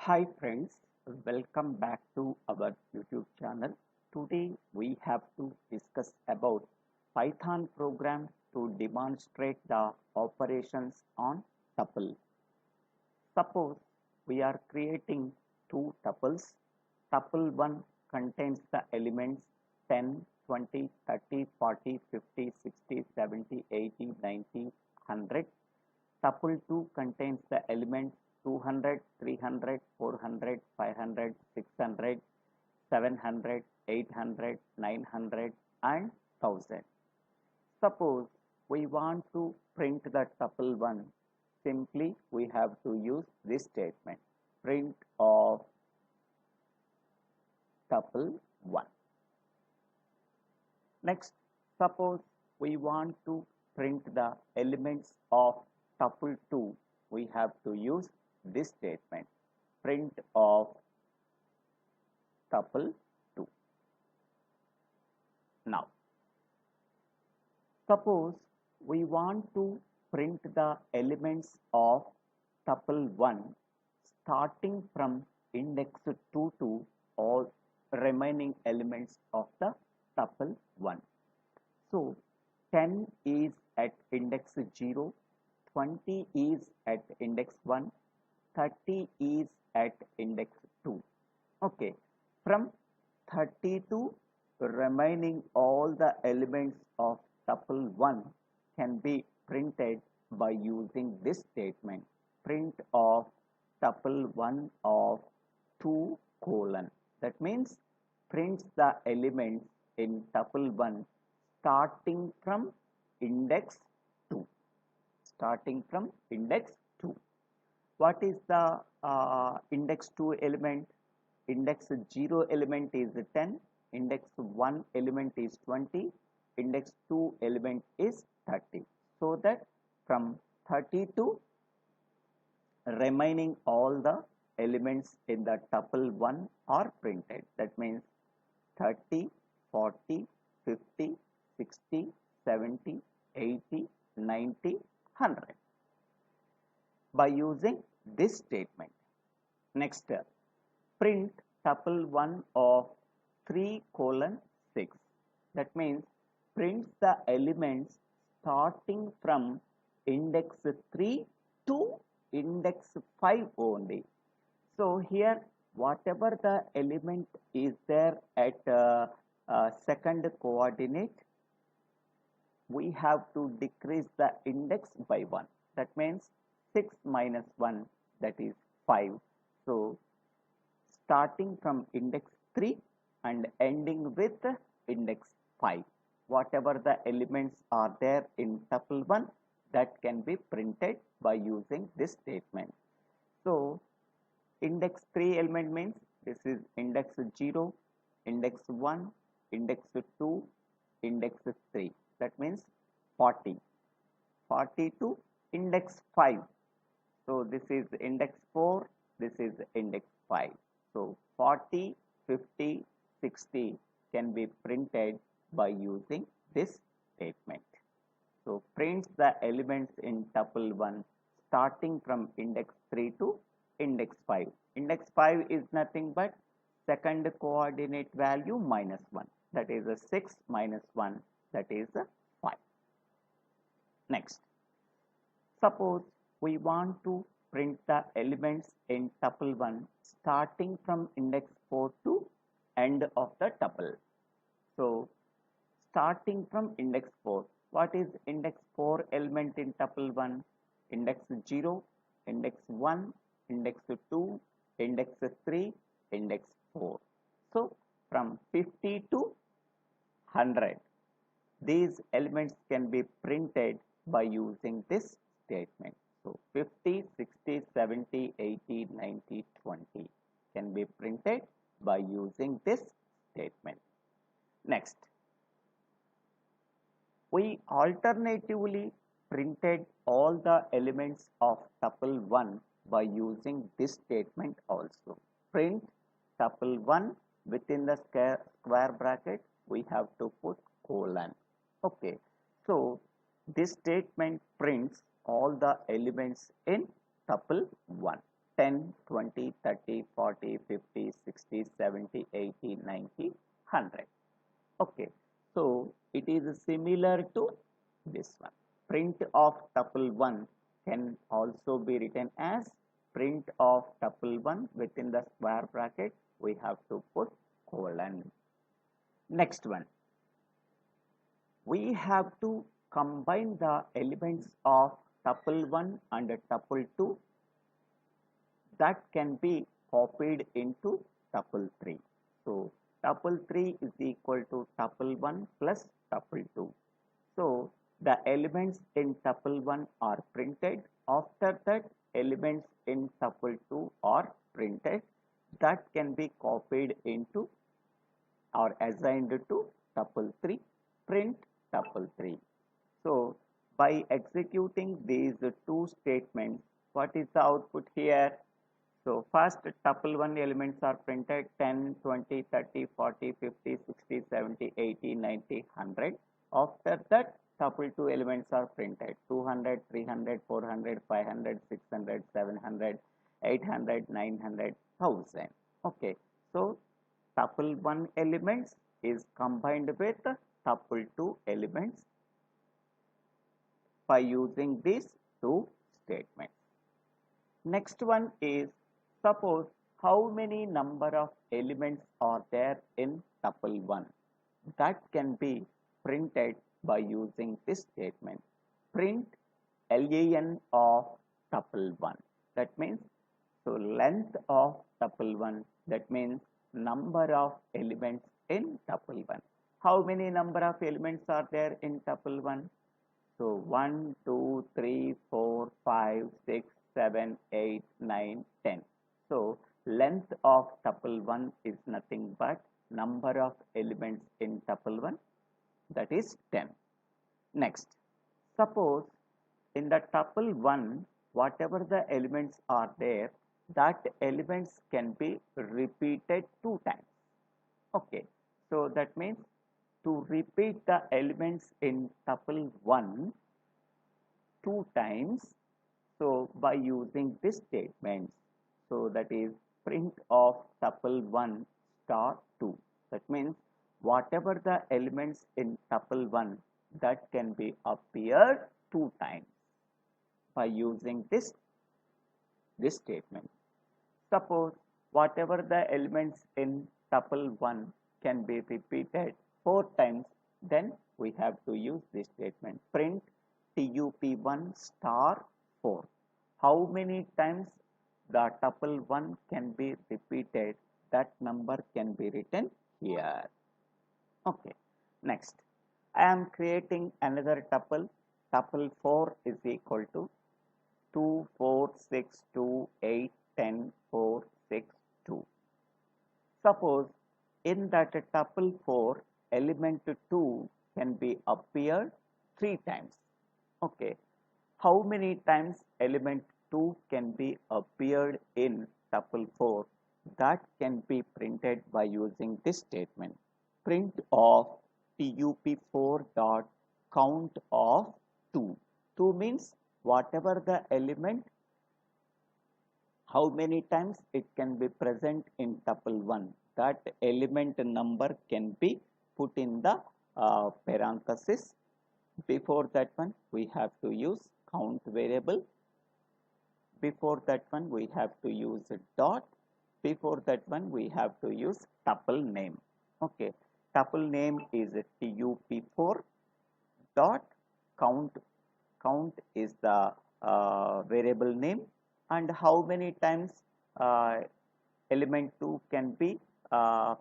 Hi friends, welcome back to our YouTube channel. Today we have to discuss about Python program to demonstrate the operations on tuple. Suppose we are creating two tuples. Tuple 1 contains the elements 10, 20, 30, 40, 50, 60, 70, 80, 90, 100. Tuple 2 contains the elements 200, 300, 400, 500, 600, 700, 800, 900 and 1000. Suppose we want to print the tuple 1, simply we have to use this statement, print of tuple 1. Next, suppose we want to print the elements of tuple 2, we have to use this statement, print of tuple 2. Now, suppose we want to print the elements of tuple 1 starting from index 2 to all remaining elements of the tuple 1. So, 10 is at index 0, 20 is at index 1, 30 is at index 2. Okay, from 30 to remaining all the elements of tuple 1 can be printed by using this statement, print of tuple 1 of 2 colon. That means prints the elements in tuple 1 starting from index 2. Starting from index 2. What is the index 2 element? Index 0 element is 10, index 1 element is 20, index 2 element is 30. So that from 30 to remaining all the elements in the tuple 1 are printed. That means 30, 40, 50, 60, 70, 80, 90, 100 by using this statement. Next, print tuple 1 of 3 colon 6. That means prints the elements starting from index 3 to index 5 only. So here whatever the element is there at second coordinate, we have to decrease the index by 1. That means 6 minus 1, that is 5. So starting from index 3 and ending with index 5, whatever the elements are there in tuple 1, that can be printed by using this statement. So index 3 element means this is index 0, index 1, index 2, index 3. That means 40. 40 to index 5. So this is index 4, this is index 5. So 40, 50, 60 can be printed by using this statement. So prints the elements in tuple 1 starting from index 3 to index 5. Index 5 is nothing but second coordinate value minus 1. That is a 6 minus 1, that is a 5. Next, suppose we want to print the elements in tuple 1 starting from index 4 to end of the tuple. So starting from index 4, what is index 4 element in tuple 1? Index 0, index 1, index 2, index 3, index 4. So from 50 to 100, these elements can be printed by using this statement. So 50, 60, 70, 80, 90, 20 can be printed by using this statement. Next, we alternatively printed all the elements of tuple 1 by using this statement also. Print tuple 1 within the square bracket, we have to put colon. Okay, so this statement prints all the elements in tuple 1. 10, 20, 30, 40, 50, 60, 70, 80, 90, 100. Okay, so it is similar to this one. Print of tuple 1 can also be written as print of tuple 1 within the square bracket. We have to put colon. Next one, we have to combine the elements of tuple 1 and tuple 2 that can be copied into tuple 3. So tuple 3 is equal to tuple 1 plus tuple 2. So the elements in tuple 1 are printed. After that, elements in tuple 2 are printed. That can be copied into or assigned to tuple 3. Print tuple 3. So by executing these two statements, what is the output here? So first tuple 1 elements are printed 10, 20, 30, 40, 50, 60, 70, 80, 90, 100. After that, tuple 2 elements are printed 200, 300, 400, 500, 600, 700, 800, 900, 1000. Okay, so tuple 1 elements is combined with tuple 2 elements by using these two statements. Next one is, suppose how many number of elements are there in tuple 1. That can be printed by using this statement. Print len of tuple 1. That means, so length of tuple 1, that means number of elements in tuple 1. How many number of elements are there in tuple 1? So 1, 2, 3, 4, 5, 6, 7, 8, 9, 10. So length of tuple 1 is nothing but number of elements in tuple 1, that is 10. Next, suppose in the tuple 1, whatever the elements are there, that elements can be repeated 2 times. Okay, so that means to repeat the elements in tuple 1 2 times, so by using this statement, so that is print of tuple 1 star 2. That means whatever the elements in tuple 1 that can be appeared 2 times by using this statement. Suppose whatever the elements in tuple 1 can be repeated 4 times, then we have to use this statement. Print tup1 star 4. How many times the tuple 1 can be repeated, that number can be written here. Okay, next, I am creating another tuple. Tuple 4 is equal to 2, 4, 6, 2, 8, 10, 4, 6, 2. Suppose in that tuple 4, element 2 can be appeared 3 times. Okay, how many times element 2 can be appeared in tuple 4? That can be printed by using this statement. Print of tup4 dot count of 2. 2 means whatever the element, how many times it can be present in tuple 1. That element number can be put in the parenthesis. Before that one, we have to use count variable. Before that one, we have to use a dot. Before that one, we have to use tuple name. Okay, tuple name is tup4 dot count. Count is the variable name, and how many times element 2 can be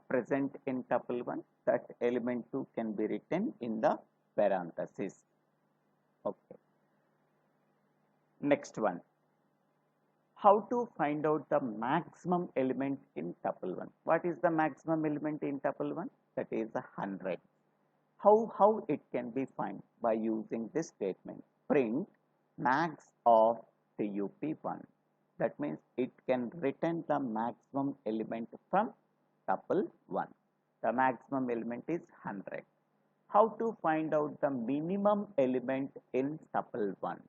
present in tuple 1. That element 2 can be written in the parenthesis. Okay. Next one, how to find out the maximum element in tuple 1. What is the maximum element in tuple 1? That is 100. How it can be found? By using this statement. Print max of tup1. That means it can return the maximum element from tuple 1. The maximum element is 100. How to find out the minimum element in tuple 1?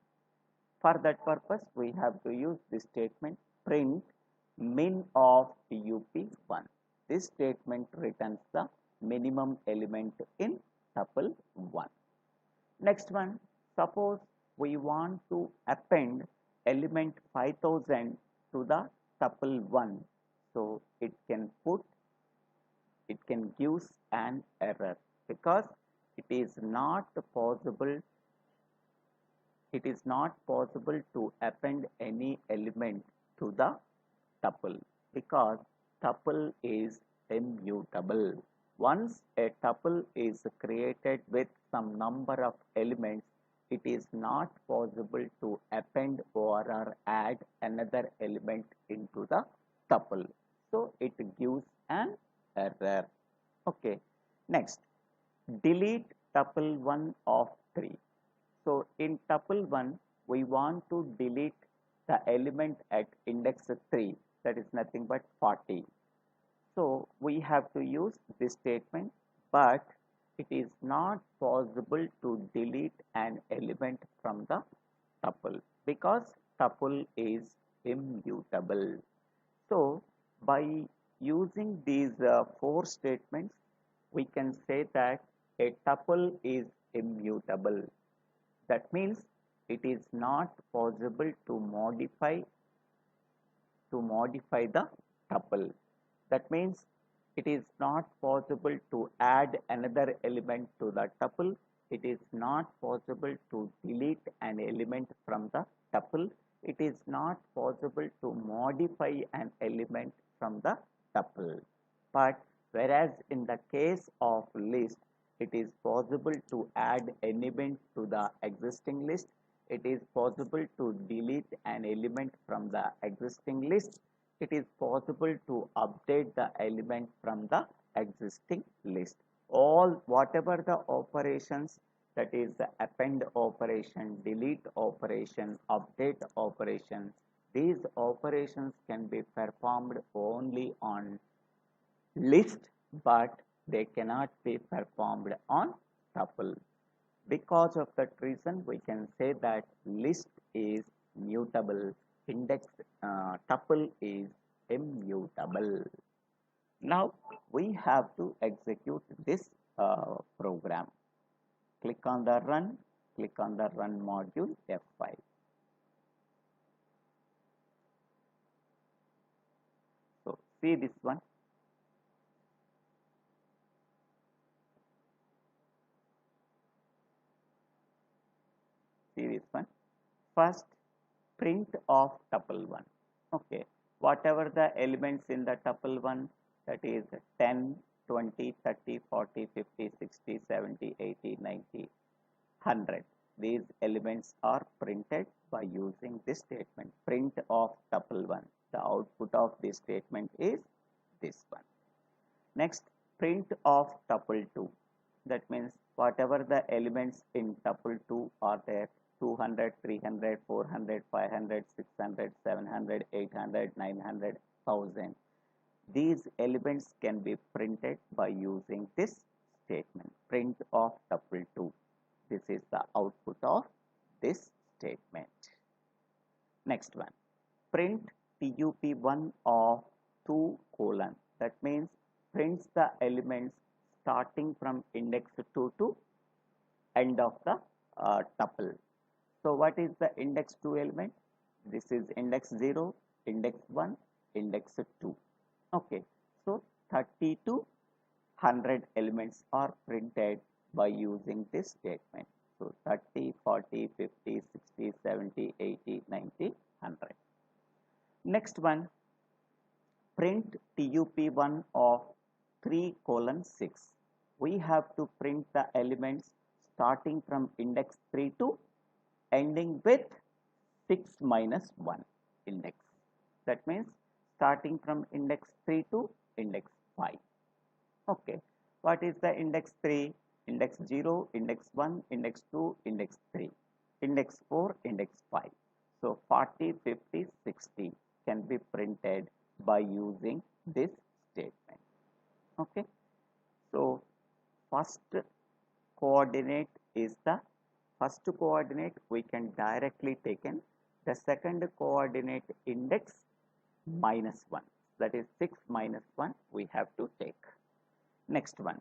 For that purpose, we have to use this statement. print min of tup1. This statement returns the minimum element in tuple 1. Next one, suppose we want to append element 5000 to the tuple 1. So it can give an error because it is not possible to append any element to the tuple because tuple is immutable. Once a tuple is created with some number of elements, it is not possible to append or add another element into the tuple. So it gives an error. Okay. Next, delete tuple 1 of 3. So in tuple 1, we want to delete the element at index 3, that is nothing but 40. So we have to use this statement, but it is not possible to delete an element from the tuple because tuple is immutable. So by using these 4 statements, we can say that a tuple is immutable. That means it is not possible to modify the tuple. That means it is not possible to add another element to the tuple. It is not possible to delete an element from the tuple. It is not possible to modify an element from the tuple. But whereas in the case of list, it is possible to add element to the existing list. It is possible to delete an element from the existing list. It is possible to update the element from the existing list. Whatever the operations, that is the append operation, delete operation, update operation, these operations can be performed only on list, but they cannot be performed on tuple. Because of that reason, we can say that list is mutable, tuple is immutable. Now we have to execute this program. Click on the run module F5. So see this one. See this one. First, print of tuple 1. Okay, whatever the elements in the tuple 1, that is 10, 20, 30, 40, 50, 60, 70, 80, 90, 100. These elements are printed by using this statement, print of tuple 1. The output of this statement is this one. Next, print of tuple 2. That means whatever the elements in tuple 2 are there, 200, 300, 400, 500, 600, 700, 800, 900, 1000. These elements can be printed by using this statement, print of tuple 2. This is the output of this statement. Next one, print tup1 of 2 colon. That means prints the elements starting from index 2 to end of the tuple. So what is the index 2 element? This is index 0, index 1, index 2. Okay, so 30 to 100 elements are printed by using this statement. So 30, 40, 50, 60, 70, 80, 90, 100. Next one, print tup1 of 3 colon 6. We have to print the elements starting from index 3 to ending with 6 minus 1 index. That means starting from index 3 to index 5. Okay, what is the index 3? Index 0, index 1, index 2, index 3, index 4, index 5. So 40, 50, 60 can be printed by using this statement. Okay, so first coordinate is the first coordinate we can directly take in. The second coordinate index minus 1. That is 6 minus 1 we have to take. Next one,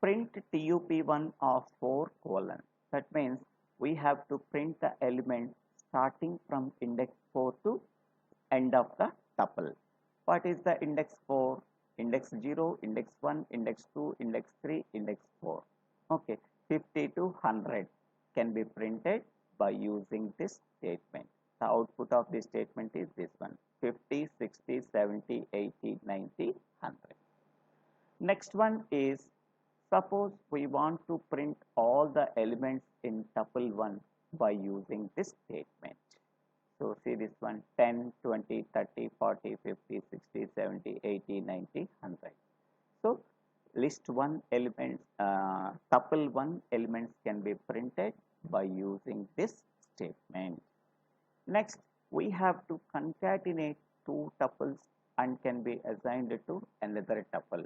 print TUP1 of 4 colon. That means we have to print the element starting from index 4 to end of the tuple. What is the index 4? Index 0, index 1, index 2, index 3, index 4. Okay, 50 to 100 can be printed by using this statement. The output of this statement is this one: 50, 60, 70, 80, 90, 100. Next one is, suppose we want to print all the elements in tuple 1 by using this statement. So see this one: 10, 20, 30, 40, 50, 60, 70, 80, 90, 100. So list 1 elements, tuple 1 elements can be printed by using this statement. Next, we have to concatenate 2 tuples and can be assigned to another tuple.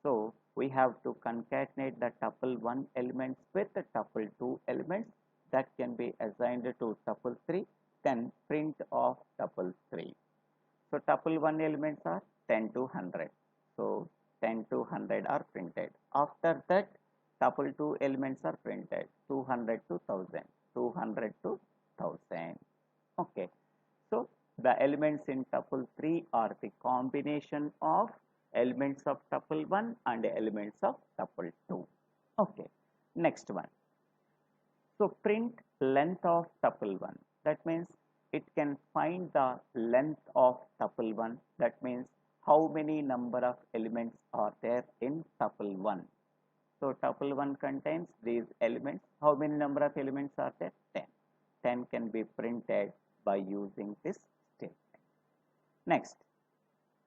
So we have to concatenate the tuple 1 elements with the tuple 2 elements that can be assigned to tuple 3, then print of tuple 3. So tuple 1 elements are 10 to 100. So 10 to 100 are printed. After that, tuple 2 elements are printed: 200 to 1000, 200 to 1000. Okay. So the elements in tuple 3 are the combination of elements of tuple 1 and elements of tuple 2. Okay. Next one. So print length of tuple 1. That means it can find the length of tuple 1. That means how many number of elements are there in tuple 1. So tuple 1 contains these elements. How many number of elements are there? 10. 10 can be printed by using this statement. Next,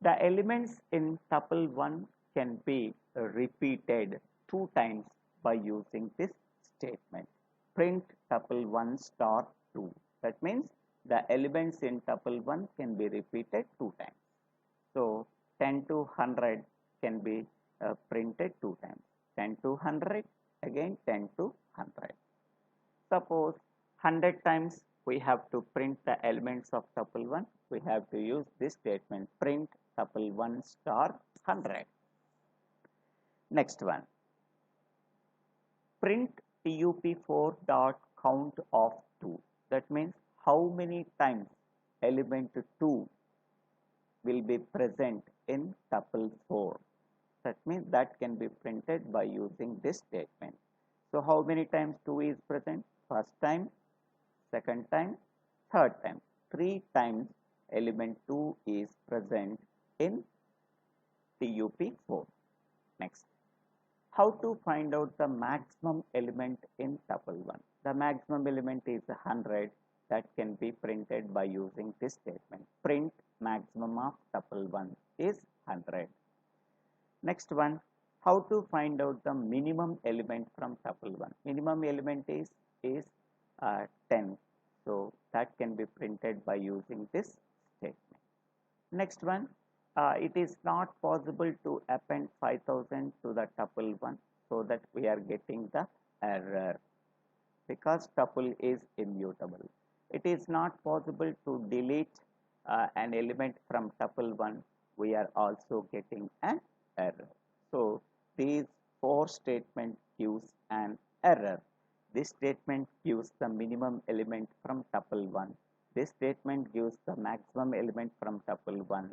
the elements in tuple 1 can be repeated 2 times by using this statement. Print tuple 1 star 2. That means the elements in tuple 1 can be repeated 2 times. So 10 to 100 can be printed 2 times. 10 to 100, again 10 to 100. Suppose 100 times we have to print the elements of tuple 1. We have to use this statement: print tuple 1 star 100. Next one, print tup4 dot count of 2. That means how many times element 2 will be present in tuple 4. That means that can be printed by using this statement. So how many times 2 is present? First time, second time, third time. 3 times element 2 is present in tup4. Next, how to find out the maximum element in tuple 1? The maximum element is 100. That can be printed by using this statement: print maximum of tuple 1 is 100. Next one, how to find out the minimum element from tuple 1? Minimum element is 10. So that can be printed by using this statement. Next one, it is not possible to append 5000 to the tuple 1, so that we are getting the error because tuple is immutable. It is not possible to delete an element from tuple 1. We are also getting an error. So these 4 statements gives an error. This statement gives the minimum element from tuple 1. This statement gives the maximum element from tuple 1.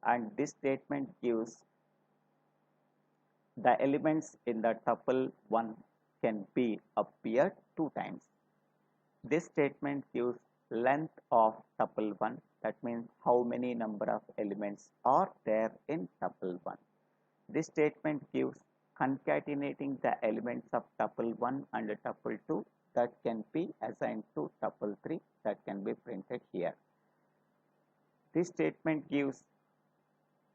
And this statement gives the elements in the tuple 1 can be appeared 2 times. This statement gives length of tuple 1. That means how many number of elements are there in tuple 1. This statement gives concatenating the elements of tuple 1 and tuple 2 that can be assigned to tuple 3 that can be printed here. This statement gives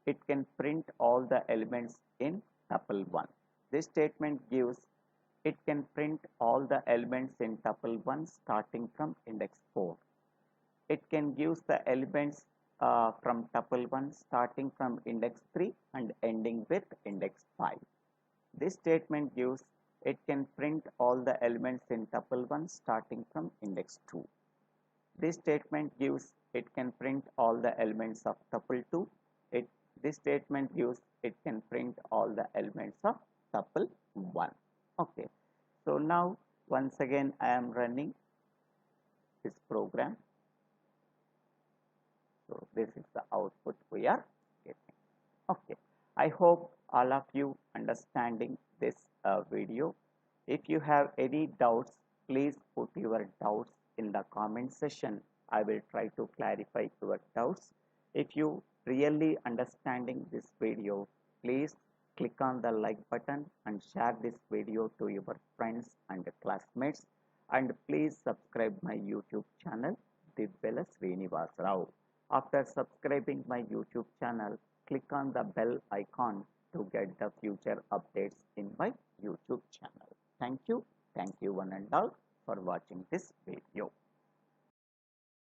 it can print all the elements in tuple 1. This statement gives it can print all the elements in tuple 1 starting from index 4. It can give the elements from tuple 1 starting from index 3 and ending with index 5. This statement gives it can print all the elements in tuple 1 starting from index 2. This statement gives it can print all the elements of tuple 2. This statement gives it can print all the elements of tuple 1. Okay. So now once again I am running this program. So this is the output we are getting. Okay. I hope all of you understanding this video. If you have any doubts, please put your doubts in the comment section. I will try to clarify your doubts. If you really understanding this video, please click on the like button and share this video to your friends and classmates. And please subscribe my YouTube channel, DIVVELA Srinivasa. After subscribing my YouTube channel, click on the bell icon to get the future updates in my YouTube channel. Thank you. Thank you one and all for watching this video.